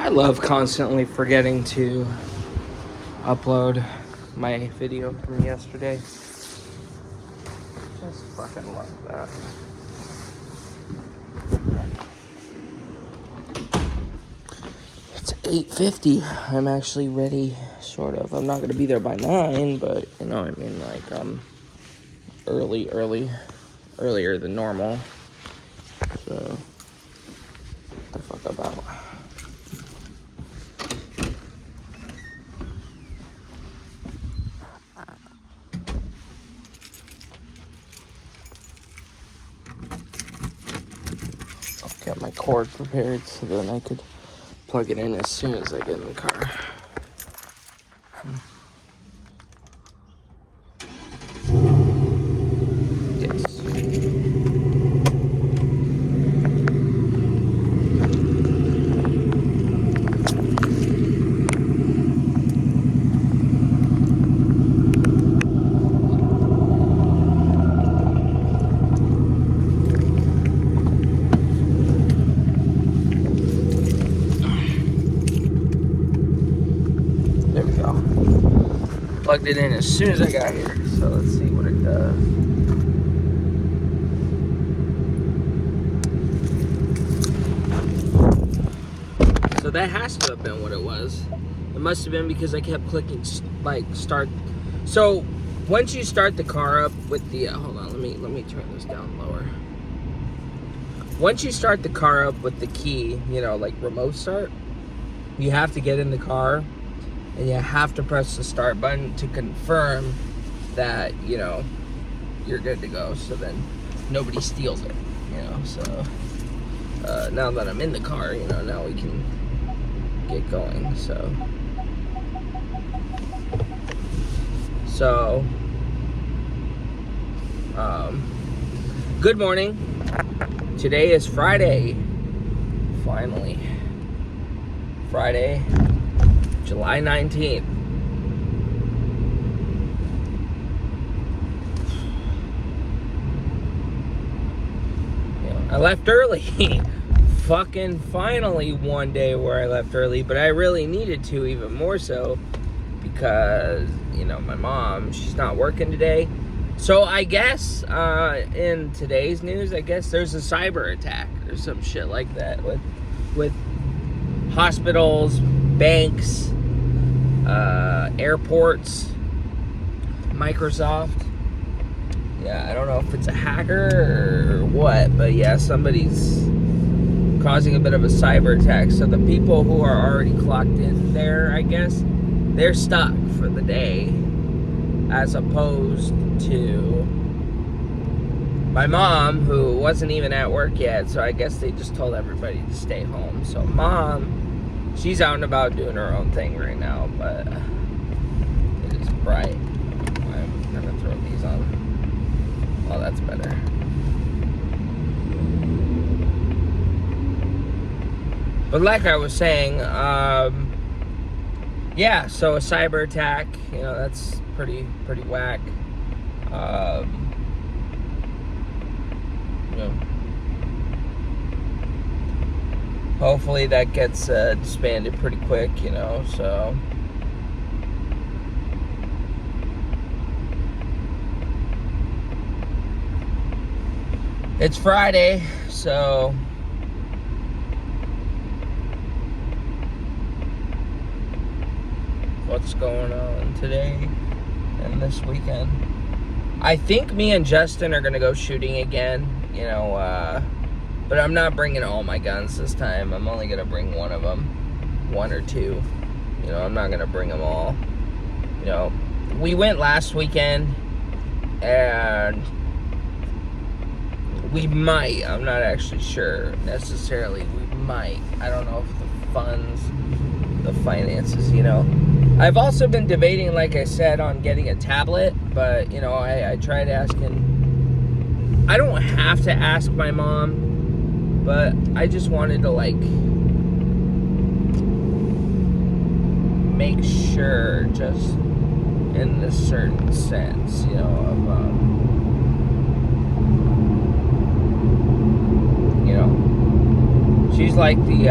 I love constantly forgetting to upload my video from yesterday. Just fucking love that. It's 8:50. I'm actually ready, sort of. I'm not gonna be there by 9, but you know what I mean, like earlier than normal. So what the fuck about? Got my cord prepared so then I could plug it in as soon as I get in the car. Yes. There we go. Plugged it in as soon as I got here. So let's see what it does. So that has to have been what it was. It must have been because I kept clicking like start. So once you start the car up with the hold on, let me turn this down lower. Once you start the car up with the key, you know, like remote start, you have to get in the car and you have to press the start button to confirm that, you know, you're good to go, so then nobody steals it, you know. So now that I'm in the car, you know, now we can get going. So good morning. Today is Friday. Finally. Friday, July 19th. I left early. Fucking finally one day where I left early, but I really needed to, even more so because, you know, my mom, she's not working today. So I guess in today's news, I guess there's a cyber attack or some shit like that with hospitals, banks, airports, Microsoft. Yeah, I don't know if it's a hacker or what, but yeah, somebody's causing a bit of a cyber attack. So the people who are already clocked in there, I guess, they're stuck for the day, as opposed to my mom, who wasn't even at work yet. So I guess they just told everybody to stay home. So mom, she's out and about doing her own thing right now, but it is bright. I'm gonna throw these on. Oh, that's better. But like I was saying, yeah, so a cyber attack, you know, that's pretty whack. You know, hopefully that gets disbanded pretty quick, you know, so. It's Friday, so what's going on today and this weekend? I think me and Justin are gonna go shooting again, you know, but I'm not bringing all my guns this time. I'm only gonna bring one of them, one or two. You know, I'm not gonna bring them all. You know, we went last weekend and we might, I'm not actually sure necessarily, we might, I don't know if the finances, you know. I've also been debating, like I said, on getting a tablet, but, you know, I tried asking, I don't have to ask my mom, but I just wanted to, like, make sure, just in a certain sense, you know, of, you know, she's like the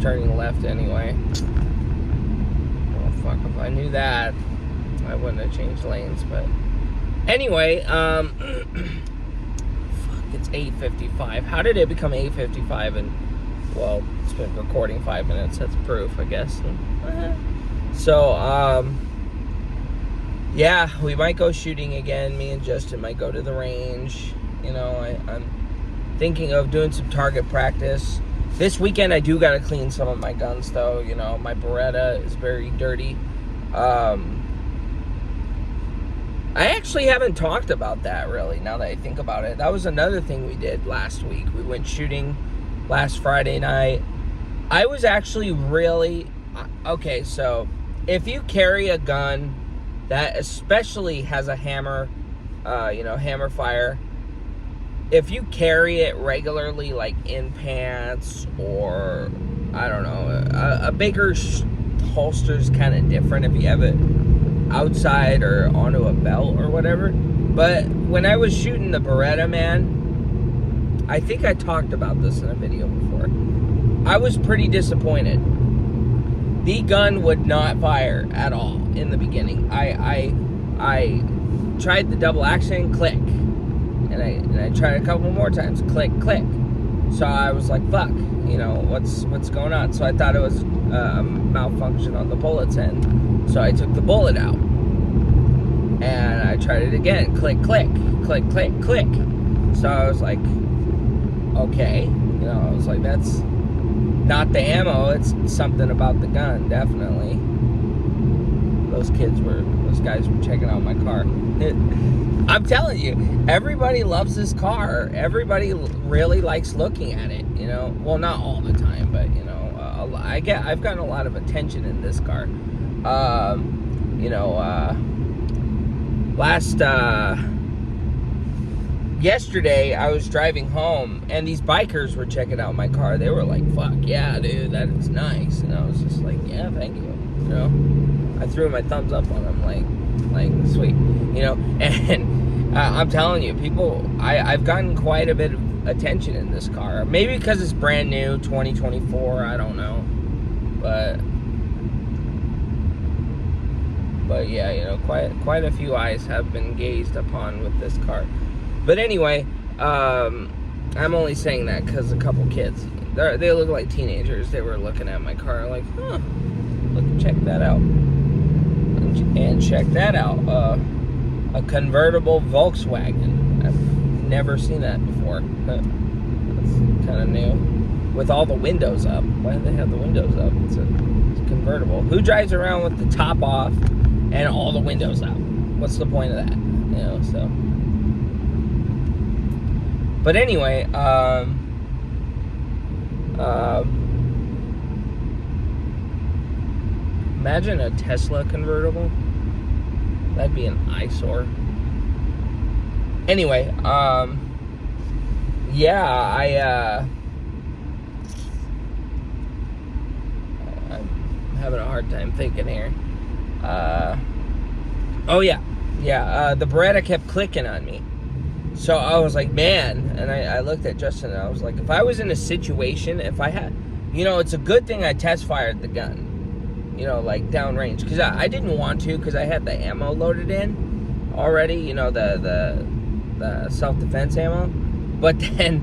turning left anyway. Oh, fuck. If I knew that, I wouldn't have changed lanes. But anyway, fuck, it's 8:55. How did it become 8:55? And, well, it's been recording 5 minutes. That's proof, I guess. So, yeah, we might go shooting again. Me and Justin might go to the range. You know, I'm thinking of doing some target practice. This weekend, I do got to clean some of my guns, though. You know, my Beretta is very dirty. I actually haven't talked about that, really, now that I think about it. That was another thing we did last week. We went shooting last Friday night. I was actually really... Okay, so if you carry a gun that especially has a hammer, hammer fire, if you carry it regularly, like in pants or, I don't know, a bigger holster's kind of different if you have it outside or onto a belt or whatever. But when I was shooting the Beretta, man, I think I talked about this in a video before. I was pretty disappointed. The gun would not fire at all in the beginning. I tried the double action, click, and I tried a couple more times, click, click. So I was like, fuck, you know, what's going on? So I thought it was a malfunction on the bullet's end. So I took the bullet out, and I tried it again, click, click, click, click, click. So I was like, okay, you know, I was like, that's not the ammo, it's something about the gun, definitely. Those guys were checking out my car. I'm telling you, everybody loves this car. Everybody really likes looking at it, you know. Well, not all the time, but, you know, I've gotten a lot of attention in this car. Yesterday, I was driving home, and these bikers were checking out my car. They were like, fuck, yeah, dude, that is nice. And I was just like, yeah, thank you, you know. I threw my thumbs up on them, like sweet, you know. And I'm telling you, people, I've gotten quite a bit of attention in this car. Maybe because it's brand new, 2024, I don't know. But yeah, you know, quite a few eyes have been gazed upon with this car. But anyway, I'm only saying that because a couple kids, they look like teenagers. They were looking at my car like, huh, look, check that out. And check that out, a convertible Volkswagen. I've never seen that before. That's kind of new. With all the windows up. Why do they have the windows up? It's a convertible. Who drives around with the top off and all the windows up? What's the point of that? You know, so... But anyway, imagine a Tesla convertible. That'd be an eyesore. Anyway, yeah, I'm having a hard time thinking here. The Beretta kept clicking on me. So I was like, man, and I looked at Justin and I was like, if I was in a situation, if I had, you know, it's a good thing I test fired the gun, you know, like downrange, because I didn't want to, because I had the ammo loaded in already, you know, the self-defense ammo. But then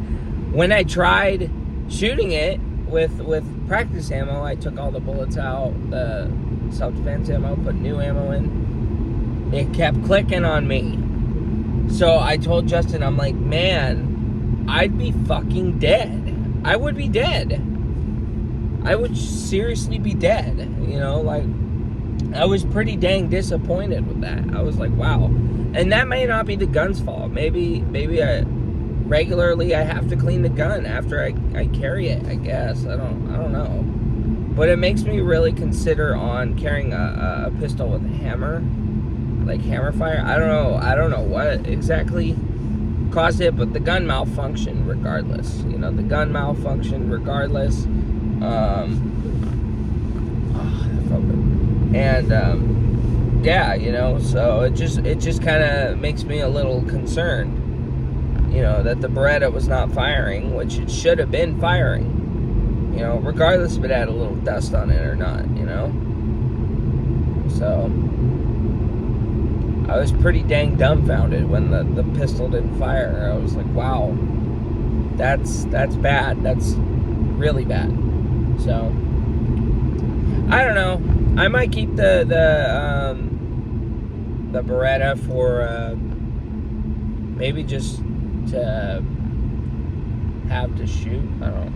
when I tried shooting it with practice ammo, I took all the bullets out, the self-defense ammo, put new ammo in. It kept clicking on me. So I told Justin, I'm like, man, I'd be fucking dead. I would be dead. I would seriously be dead. You know, like, I was pretty dang disappointed with that. I was like, wow. And that may not be the gun's fault. Maybe regularly I have to clean the gun after I carry it, I guess. I don't know. But it makes me really consider on carrying a pistol with a hammer. Like hammer fire. I don't know what exactly caused it, but the gun malfunctioned regardless. You know, the gun malfunctioned regardless. Yeah, you know, so it just kind of makes me a little concerned, you know, that the Beretta was not firing, which it should have been firing. You know, regardless if it had a little dust on it or not, you know? So, I was pretty dang dumbfounded when the pistol didn't fire. I was like, wow, that's bad. That's really bad. So, I don't know. I might keep the Beretta for maybe just to have to shoot. I don't know.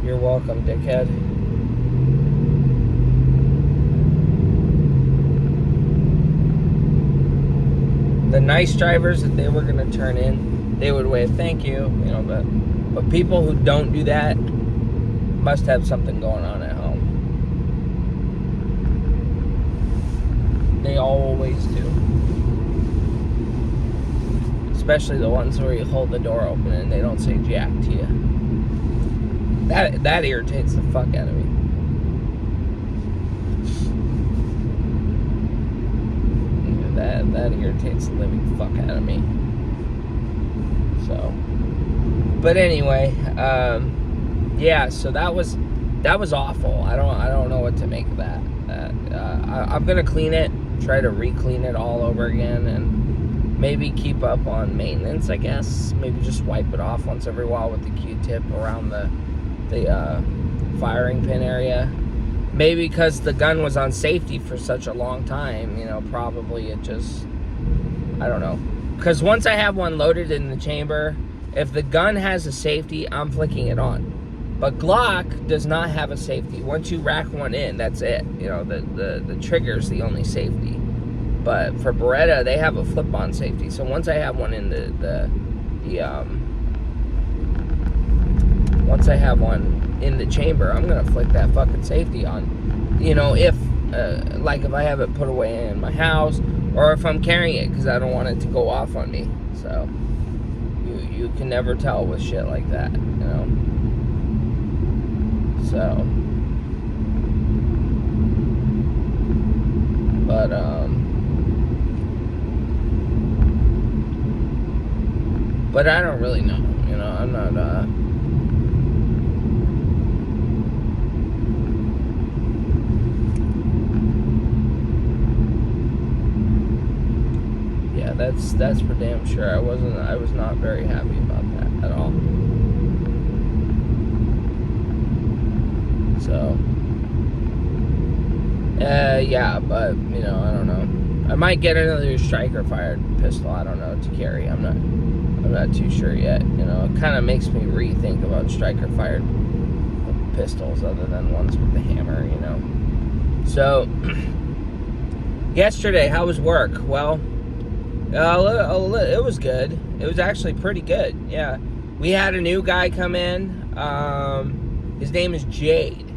You're welcome, dickhead. The nice drivers that they were gonna turn in, they would wave thank you, you know, but people who don't do that must have something going on at home. They always do. Especially the ones where you hold the door open and they don't say jack to you. That irritates the fuck out of me. That irritates the living fuck out of me. So, but anyway, yeah. So that was awful. I don't know what to make of that. I'm gonna clean it, try to re-clean it all over again, and maybe keep up on maintenance. I guess maybe just wipe it off once every while with the Q-tip around the firing pin area. Maybe because the gun was on safety for such a long time, you know, probably it just, I don't know. Because once I have one loaded in the chamber, if the gun has a safety, I'm flicking it on. But Glock does not have a safety. Once you rack one in, that's it. You know, the trigger's the only safety. But for Beretta, they have a flip-on safety. So once I have one in once I have one in the chamber, I'm gonna flick that fucking safety on. You know, if like if I have it put away in my house, or if I'm carrying it because I don't want it to go off on me. So you can never tell with shit like that, you know. So, but I don't really know. You know, I'm not. Yeah, that's for damn sure. I was not very happy about that at all. So, yeah, but you know, I don't know. I might get another striker fired pistol. I don't know, to carry. I'm not too sure yet. You know, it kind of makes me rethink about striker fired pistols other than ones with the hammer. You know. So, yesterday, how was work? Well, it was good. It was actually pretty good. Yeah, we had a new guy come in. His name is Jade.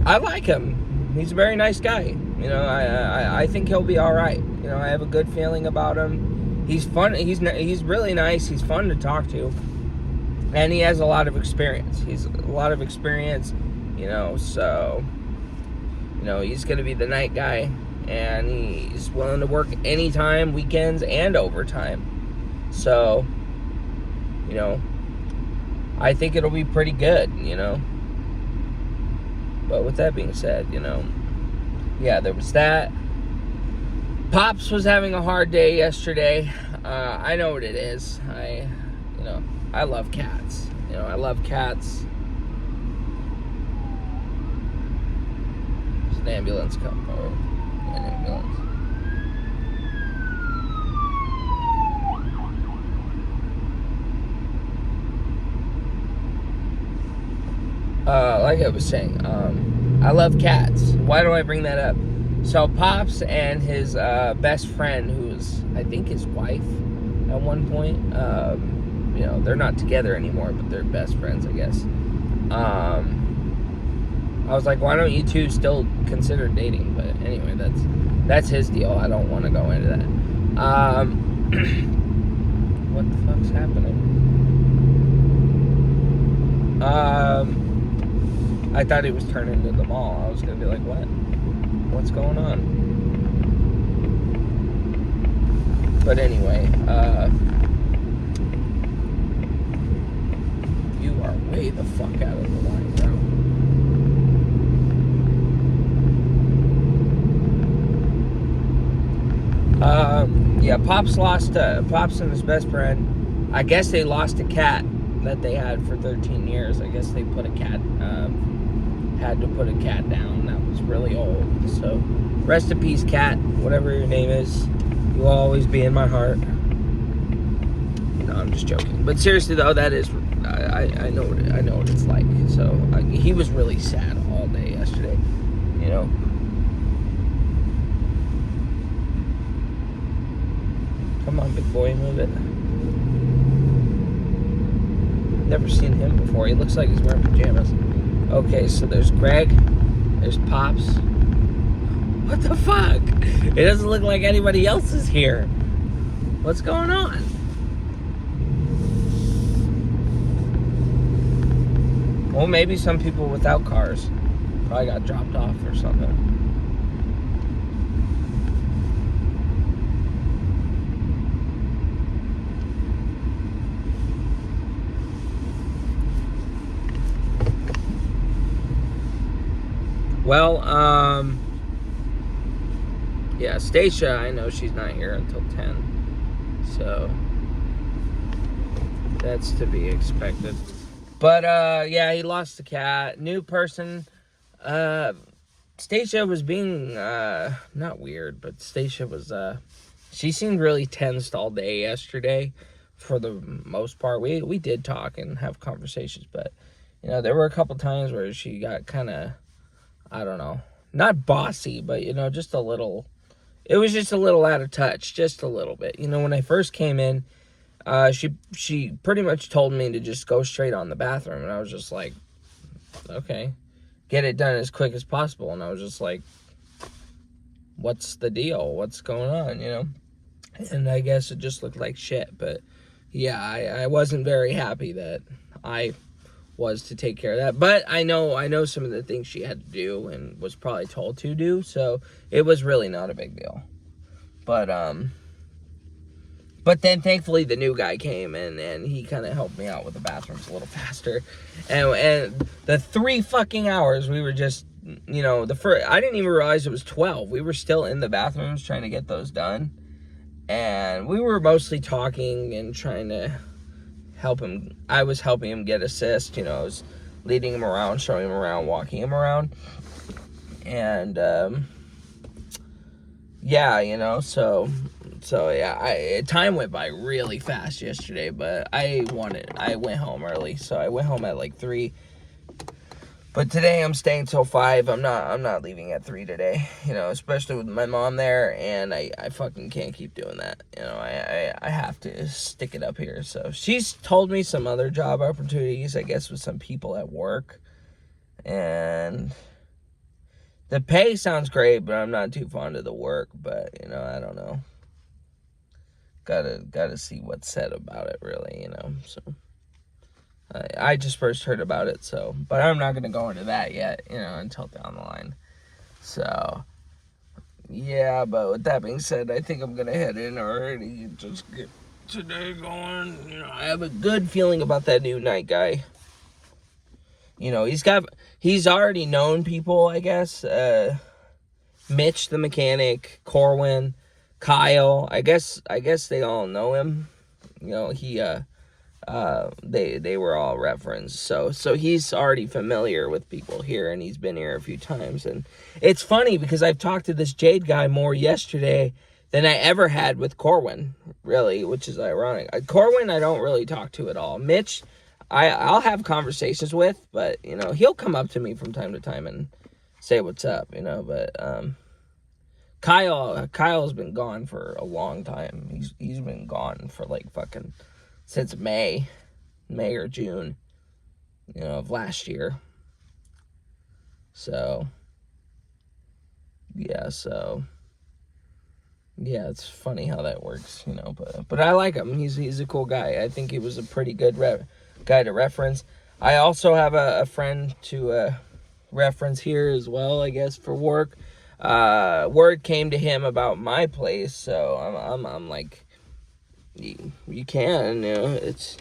I like him. He's a very nice guy. You know, I think he'll be all right. You know, I have a good feeling about him. He's fun. He's really nice. He's fun to talk to, and he has a lot of experience. You know, so you know he's gonna be the night guy, and he's willing to work anytime, weekends and overtime. So, you know, I think it'll be pretty good. You know. But with that being said, you know, yeah, there was that. Pops was having a hard day yesterday. I know what it is. I love cats. You know, I love cats. There's an ambulance coming. Or an ambulance. Like I was saying, I love cats. Why do I bring that up? So Pops and his best friend, who's I think his wife at one point, you know, they're not together anymore, but they're best friends, I guess. I was like, why don't you two still consider dating? But anyway, that's his deal. I don't want to go into that. What the fuck's happening? I thought he was turning into the mall. I was gonna be like, what? What's going on? But anyway, you are way the fuck out of the line, bro. Yeah, Pops and his best friend. I guess they lost a cat that they had for 13 years. I guess they put a cat, had to put a cat down that was really old. So, rest in peace, cat, whatever your name is. You will always be in my heart. No, I'm just joking. But seriously though, that is, I know what it's like. So, he was really sad all day yesterday, you know. Come on, big boy, move it. Never seen him before. He looks like he's wearing pajamas. Okay, so there's Greg. There's Pops. What the fuck? It doesn't look like anybody else is here. What's going on? Well, maybe some people without cars probably got dropped off or something. Well, yeah, Stacia, I know she's not here until 10, so that's to be expected. But, yeah, he lost the cat. New person. Stacia was being, not weird, but Stacia was, she seemed really tensed all day yesterday, for the most part. We did talk and have conversations, but, you know, there were a couple times where she got kind of, I don't know, not bossy, but, you know, just a little, it was just a little out of touch, just a little bit. You know, when I first came in, she pretty much told me to just go straight on the bathroom, and I was just like, okay, get it done as quick as possible. And I was just like, what's the deal? What's going on, you know? And I guess it just looked like shit, but yeah, I wasn't very happy that I was to take care of that. But I know some of the things she had to do and was probably told to do, so it was really not a big deal. But then thankfully the new guy came and he kind of helped me out with the bathrooms a little faster. And the 3 fucking hours we were just, you know, I didn't even realize it was 12. We were still in the bathrooms trying to get those done. And we were mostly talking and trying to help him. I was helping him get assist, you know, I was leading him around, showing him around, walking him around. And, yeah, you know, so yeah, time went by really fast yesterday, but I went home early, so I went home at like 3. But today I'm staying till 5. I'm not leaving at 3 today, you know, especially with my mom there, and I fucking can't keep doing that, you know. I have to stick it up here. So she's told me some other job opportunities, I guess, with some people at work, and the pay sounds great, but I'm not too fond of the work. But, you know, I don't know. Gotta see what's said about it, really, you know. So I just first heard about it, so, but I'm not gonna go into that yet, you know, until down the line. So yeah, but with that being said, I think I'm gonna head in already and just get today going. You know, I have a good feeling about that new night guy. You know, he's already known people, I guess. Mitch the mechanic, Corwin, Kyle. I guess they all know him. You know, they were all referenced. So he's already familiar with people here, and he's been here a few times. And it's funny because I've talked to this Jade guy more yesterday than I ever had with Corwin, really, which is ironic. Corwin I don't really talk to at all. Mitch, I'll have conversations with, but, you know, he'll come up to me from time to time and say what's up, you know. But Kyle's been gone for a long time. He's been gone for like fucking since May or June, you know, of last year. So yeah, it's funny how that works, you know. But I like him. He's a cool guy. I think he was a pretty good guy to reference. I also have a friend to reference here as well, I guess, for work. word came to him about my place, so I'm like, you can, you know, it's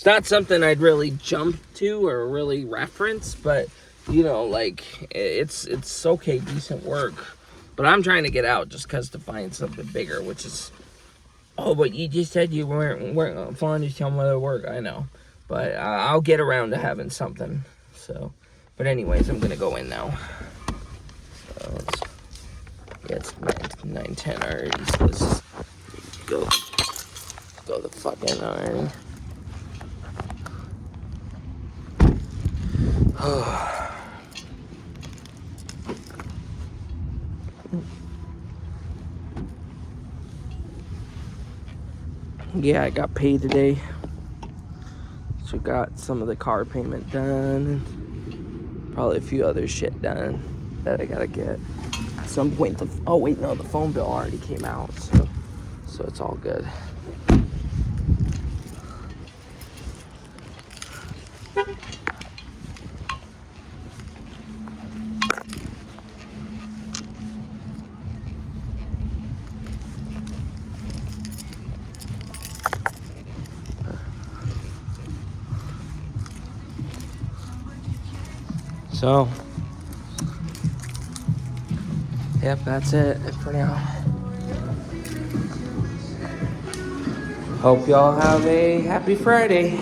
not something I'd really jump to or really reference, but you know, like it's okay, decent work. But I'm trying to get out just because to find something bigger, which is, oh, but you just said you weren't fond of some other work. I know, but I'll get around to having something. So, but anyways, I'm gonna go in now. So it's 9:10 already. So let's just go the fuck in already. Yeah, I got paid today. So got some of the car payment done. Probably a few other shit done that I gotta get. At some point, oh wait, no, the phone bill already came out. So it's all good. So, yep, that's it for now. Hope y'all have a happy Friday.